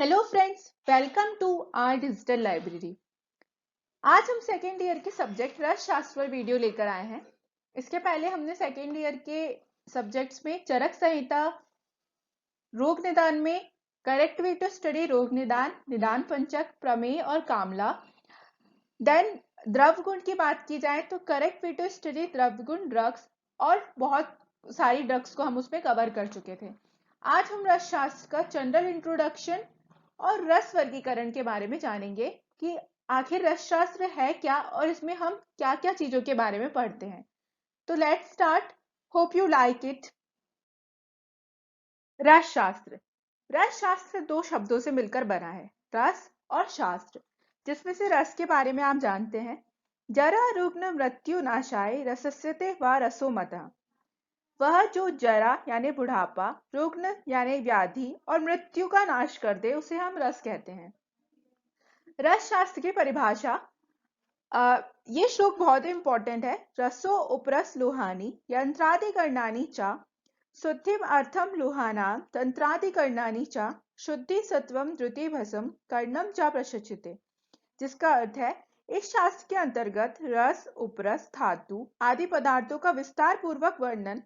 Hello friends, welcome to our digital library. आज हम second year के सब्जेक्ट रसशास्त्र पर वीडियो लेकर आए हैं। इसके पहले हमने सेकेंड ईयर के सब्जेक्ट्स में चरक संहिता, रोग निदान में करेक्ट वे टू स्टडी रोग निदान, निदान पंचक, प्रमेय और कामला। देन द्रव गुण की बात की जाए तो करेक्ट वे टू स्टडी द्रव गुण, ड्रग्स और बहुत सारी ड्रग्स को हम उसमें कवर कर चुके थे। आज हम रसशास्त्र का जनरल इंट्रोडक्शन और रस वर्गीकरण के बारे में जानेंगे कि आखिर रसशास्त्र है क्या और इसमें हम क्या क्या चीजों के बारे में पढ़ते हैं। तो let's start. Hope you like it. रसशास्त्र। रसशास्त्र दो शब्दों से मिलकर बना है, रस और शास्त्र, जिसमें से रस के बारे में आप जानते हैं। जरा रुग्ण मृत्यु नाशाय रसस्यते व रसो मतः। वह जो जरा यानी बुढ़ापा, रुग्ण यानी व्याधि और मृत्यु का नाश कर दे उसे हम रस कहते हैं। रस शास्त्र की परिभाषा, ये श्लोक बहुत ही इंपॉर्टेंट है। रसो उपरस लोहानी यंत्रादिकरणानि च शुद्धिम अर्थम लोहानाम तंत्रादिकरणानि च शुद्धि सत्वम द्रुति भसम कर्णम च प्रशचिते। जिसका अर्थ है, इस शास्त्र के अंतर्गत रस, उपरस, धातु आदि पदार्थों का विस्तार पूर्वक वर्णन,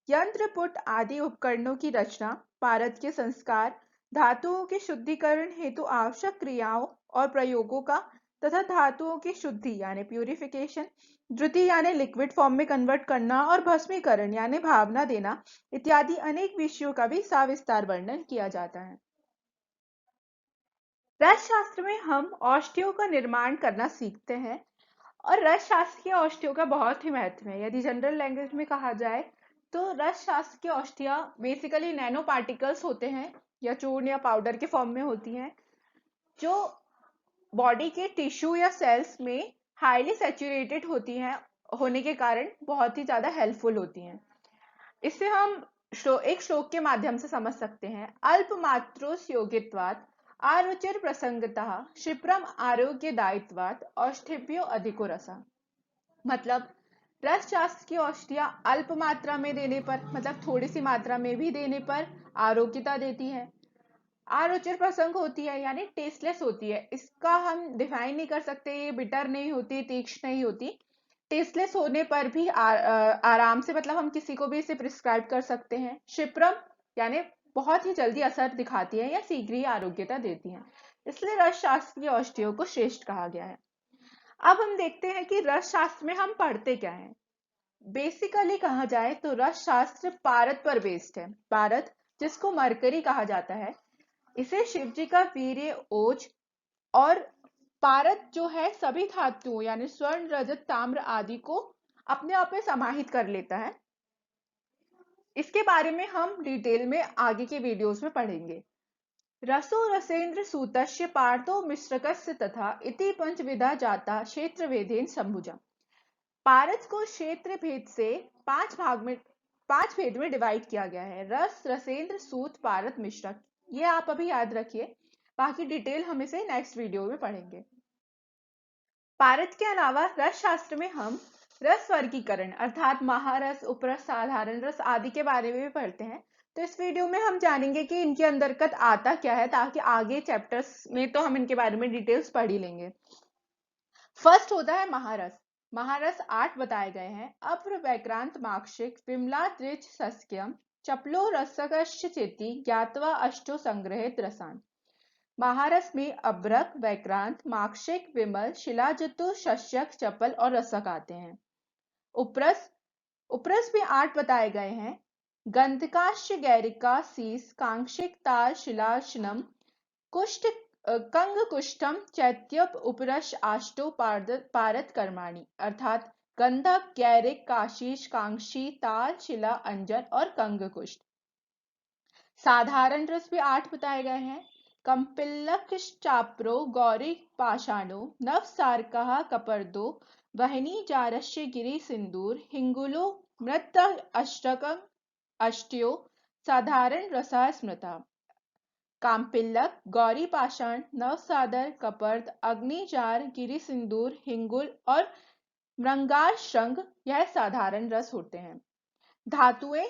यंत्र पुट आदि उपकरणों की रचना, पारद के संस्कार, धातुओं के शुद्धिकरण हेतु आवश्यक क्रियाओं और प्रयोगों का तथा धातुओं की शुद्धि यानी प्यूरिफिकेशन, द्रुति यानी लिक्विड फॉर्म में कन्वर्ट करना और भस्मीकरण यानी भावना देना इत्यादि अनेक विषयों का भी सविस्तार वर्णन किया जाता है। रस शास्त्र में हम औषधियों का निर्माण करना सीखते हैं और रस शास्त्र की औषधियों का बहुत ही महत्व है। यदि जनरल लैंग्वेज में कहा जाए तो रस शास्त्र की औषधियां बेसिकली नैनो पार्टिकल्स होते हैं या चूर्ण या पाउडर के फॉर्म में होती हैं, जो बॉडी के टिश्यू या सेल्स में हाईली सैचुरेटेड होती हैं, होने के कारण बहुत ही ज्यादा हेल्पफुल होती हैं। इसे हम एक श्लोक के माध्यम से समझ सकते हैं। अल्प मात्रोस योगित्वात् आरुचिर प्रसंगतः क्षिप्रम आरोग्य दायित्वात् औषधिभ्यो अधिको रसा। मतलब रस शास्त्र की औषधियां अल्प मात्रा में देने पर, मतलब थोड़ी सी मात्रा में भी देने पर आरोग्यता देती है। अरुचिर प्रसंग होती है यानी टेस्टलेस होती है। इसका हम डिफाइन नहीं कर सकते, ये बिटर नहीं होती, तीक्ष्ण नहीं होती। टेस्टलेस होने पर भी आराम से, मतलब हम किसी को भी इसे प्रिस्क्राइब कर सकते हैं। क्षिप्रम यानी बहुत ही जल्दी असर दिखाती है या शीघ्र ही आरोग्यता देती है, इसलिए रस शास्त्र की औषधियों को श्रेष्ठ कहा गया है। अब हम देखते हैं कि रस शास्त्र में हम पढ़ते क्या है। बेसिकली कहा जाए तो रस शास्त्र पारद पर बेस्ड है। पारद, जिसको मरकरी कहा जाता है, इसे शिव जी का वीर्य, ओज और पारद जो है सभी धातुओं यानी स्वर्ण, रजत, ताम्र आदि को अपने आप में समाहित कर लेता है। इसके बारे में हम डिटेल में आगे के वीडियोस में पढ़ेंगे। रसो रसेंद्र सूतस्य पार्थो मिश्रकस्य तथा इति पंचविधा जाता क्षेत्र भेदेन संभुजा। पारद को क्षेत्र भेद से पांच भेद में डिवाइड किया गया है। रस, रसेंद्र, सूत, पारद, मिश्रक, ये आप अभी याद रखिए, बाकी डिटेल हम इसे नेक्स्ट वीडियो में पढ़ेंगे। पारद के अलावा रस शास्त्र में हम रस वर्गीकरण अर्थात महारस, उपरस, साधारण रस आदि के बारे में भी पढ़ते हैं। तो इस वीडियो में हम जानेंगे कि इनके अंतर्गत आता क्या है, ताकि आगे चैप्टर्स में तो हम इनके बारे में डिटेल्स पढ़ ही लेंगे। फर्स्ट होता है महारस। महारस 8 बताए गए हैं। अप्र, वैक्रांत, माक्षिक, विमला, द्विज, सस्क्यम, चपलो, रसकश्च चेति ज्ञात्वा अष्टो संग्रहित रसान। महारस में अभ्रक, वैक्रांत, माक्षिक, विमल, शिलाजितु, शस्यक, चपल और रसक आते हैं। उपरस, उपरस में 8 बताए गए हैं। गंधकाश्च, गैरिका, सीस, कांक्षिक, ताल, शिलाशनम, कुष्ठ, कंग कुष्ठम, चैत्यप, उपरस आष्टो पारद कर्माणी, अर्थात गंधक, गैरिक, काशीश, कांक्षी, ताल, शिला, अंजन और कंग कुष्ठ। साधारण रस भी 8 बताए गए हैं। कंपिल्लक, चाप्रो, गौरी, पाषाणो, नव सारकः, कपर्दो, वहनी, जारस्य, गिरि, सिंदूर, हिंगुलो, मृत, अष्टकं, अष्टयो, साधारण रसा स्मृता। काम्पिल्लक, गौरी पाषाण, नवसादर, कपर्द, अग्निजार, गिरि सिंदूर, हिंगुल और मृंगार श्रृंग, यह साधारण रस होते हैं। धातुएं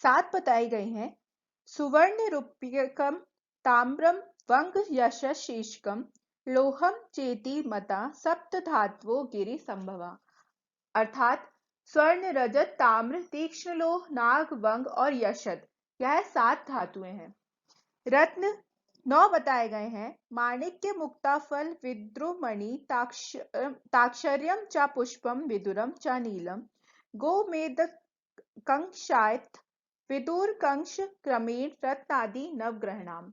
7 बताई गई हैं। सुवर्ण, रूप्यकम, ताम्रम वंग यशशीष्कम लोहम चेति मता सप्त धात्वो गिरि संभवा। अर्थात स्वर्ण, रजत, ताम्र, तीक्ष्ण लोह, नाग, वंग और यशत, यह 7 धातुएं हैं। रत्न 9 बताए गए हैं। माणिक्य, मुक्ताफल, विद्रुमणि, ताक्षर्यम च पुष्पम, विदुरम च नीलम, गोमेदकंक्षायत, विदुर कंक्ष क्रमेण रत्नादि नवग्रहणाम।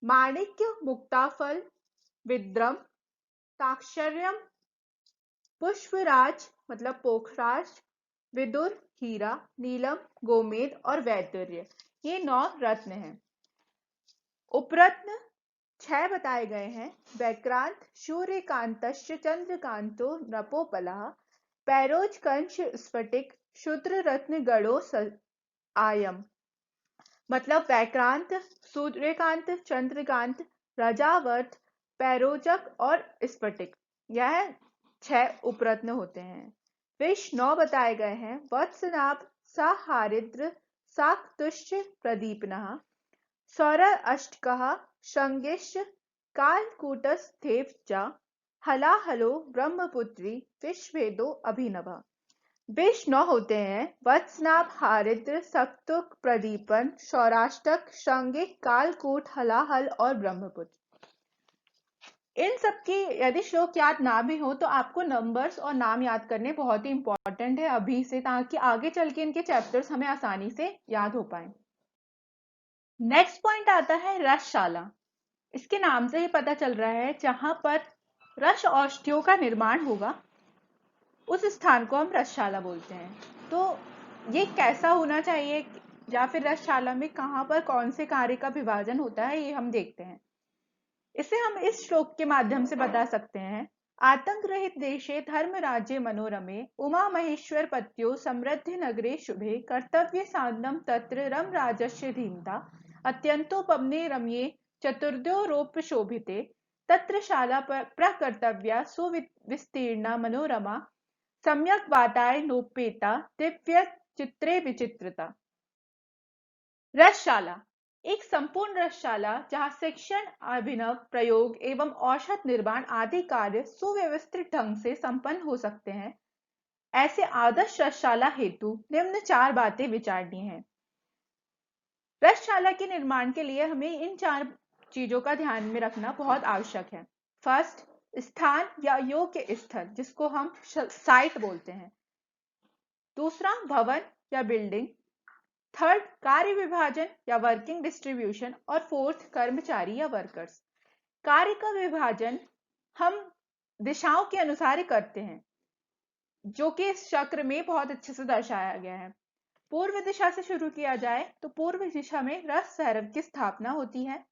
माणिक्य, मुक्ताफल, विद्रम, ताक्षर्यम, पुष्पराज मतलब पोखराज, विदुर हीरा, नीलम गोमेद और वैदुर्य, ये 9 रत्न हैं। उपरत्न 6 बताए गए हैं। वैक्रांत, सूर्यकांतश्च चंद्रकांतो नपोपलः, पैरोज, कंच, स्फटिक, क्षुद्र रत्न गणो आयम। मतलब वैक्रांत, सूर्यकांत, चंद्रकांत, रजावर्त, पैरोजक और स्फटिक, यह 6 उपरत्न होते हैं। विष 9 बताए गए हैं। वत्सनाभ, साहारिद्र, साक्तुश्च प्रदीपनः, सौर अष्टकः, शंगिश्च, कालकूटस्थेव च, हलाहलो, ब्रह्मपुत्री, विश्ववेदो अभिनव। विष 9 होते हैं। वत्सनाभ, हारिद्र, सक्तुक, प्रदीपन, सौराष्टक, शंगिक, कालकूट, हलाहल और ब्रह्मपुत्र। इन सबकी यदि श्लोक याद ना भी हो तो आपको नंबर्स और नाम याद करने बहुत ही इंपॉर्टेंट है अभी से, ताकि आगे चल के इनके चैप्टर्स हमें आसानी से याद हो पाए। नेक्स्ट पॉइंट आता है रसशाला। इसके नाम से ही पता चल रहा है जहां पर रस औषधियों का निर्माण होगा उस स्थान को हम रसशाला बोलते हैं। तो ये कैसा होना चाहिए या फिर रसशाला में कहां पर कौन से कार्य का विभाजन होता है, ये हम देखते हैं। इसे हम इस श्लोक के माध्यम से बता सकते हैं। आतंक रहित देशे धर्म राज्य मनोरमे, उमा महेश्वर पत्यो समृद्धि नगरे शुभे, कर्तव्य साधनम तत्र रम राजस्य धीमता, अत्यंतोपमने रम्ये चतुर्द्योरोप शोभिते, तत्र शाला प्रकर्तव्या सुविस्तीर्णा मनोरमा, सम्यक वाताय नोपेता, दिव्य चित्रे विचित्रता। रसशाला एक संपूर्ण रसशाला जहां शिक्षण, अभिनव प्रयोग एवं औषध निर्माण आदि कार्य सुव्यवस्थित ढंग से संपन्न हो सकते हैं। ऐसे आदर्श रसशाला हेतु निम्न 4 बातें विचारणीय हैं। रसशाला के निर्माण के लिए हमें इन 4 चीजों का ध्यान में रखना बहुत आवश्यक है। फर्स्ट, स्थान या योग्य स्थल, जिसको हम साइट बोलते हैं। दूसरा, भवन या बिल्डिंग। थर्ड, कार्य विभाजन या वर्किंग डिस्ट्रीब्यूशन। और फोर्थ, कर्मचारी या वर्कर्स। कार्य का विभाजन हम दिशाओं के अनुसार करते हैं, जो कि इस चक्र में बहुत अच्छे से दर्शाया गया है। पूर्व दिशा से शुरू किया जाए तो पूर्व दिशा में रस सैरव की स्थापना होती है।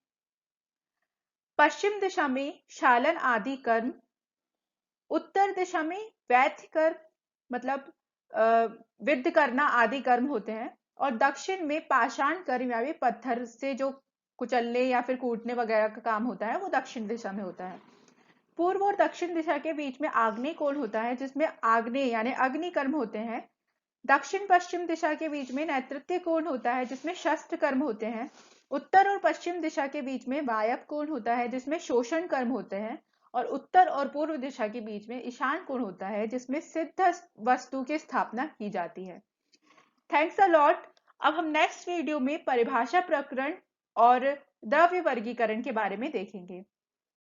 पश्चिम दिशा में शालन आदि कर्म। उत्तर दिशा में वैद्य कर्म मतलब विद्ध करना आदि कर्म होते हैं। और दक्षिण में पाषाण कर्म या भी पत्थर से जो कुचलने या फिर कूटने वगैरह का काम होता है वो दक्षिण दिशा में होता है। पूर्व और दक्षिण दिशा के बीच में आग्नेय कोण होता है, जिसमें आग्नेय यानी अग्नि कर्म होते हैं। दक्षिण पश्चिम दिशा के बीच में नैऋत्य कोण होता है, जिसमें शस्त्र कर्म होते हैं। उत्तर और पश्चिम दिशा के बीच में वायव्य कोण होता है, जिसमें शोषण कर्म होते हैं। और उत्तर और पूर्व दिशा के बीच में ईशान कोण होता है, जिसमें सिद्ध वस्तु की स्थापना की जाती है। Thanks a lot. अब हम नेक्स्ट वीडियो में परिभाषा प्रकरण और द्रव्य वर्गीकरण के बारे में देखेंगे।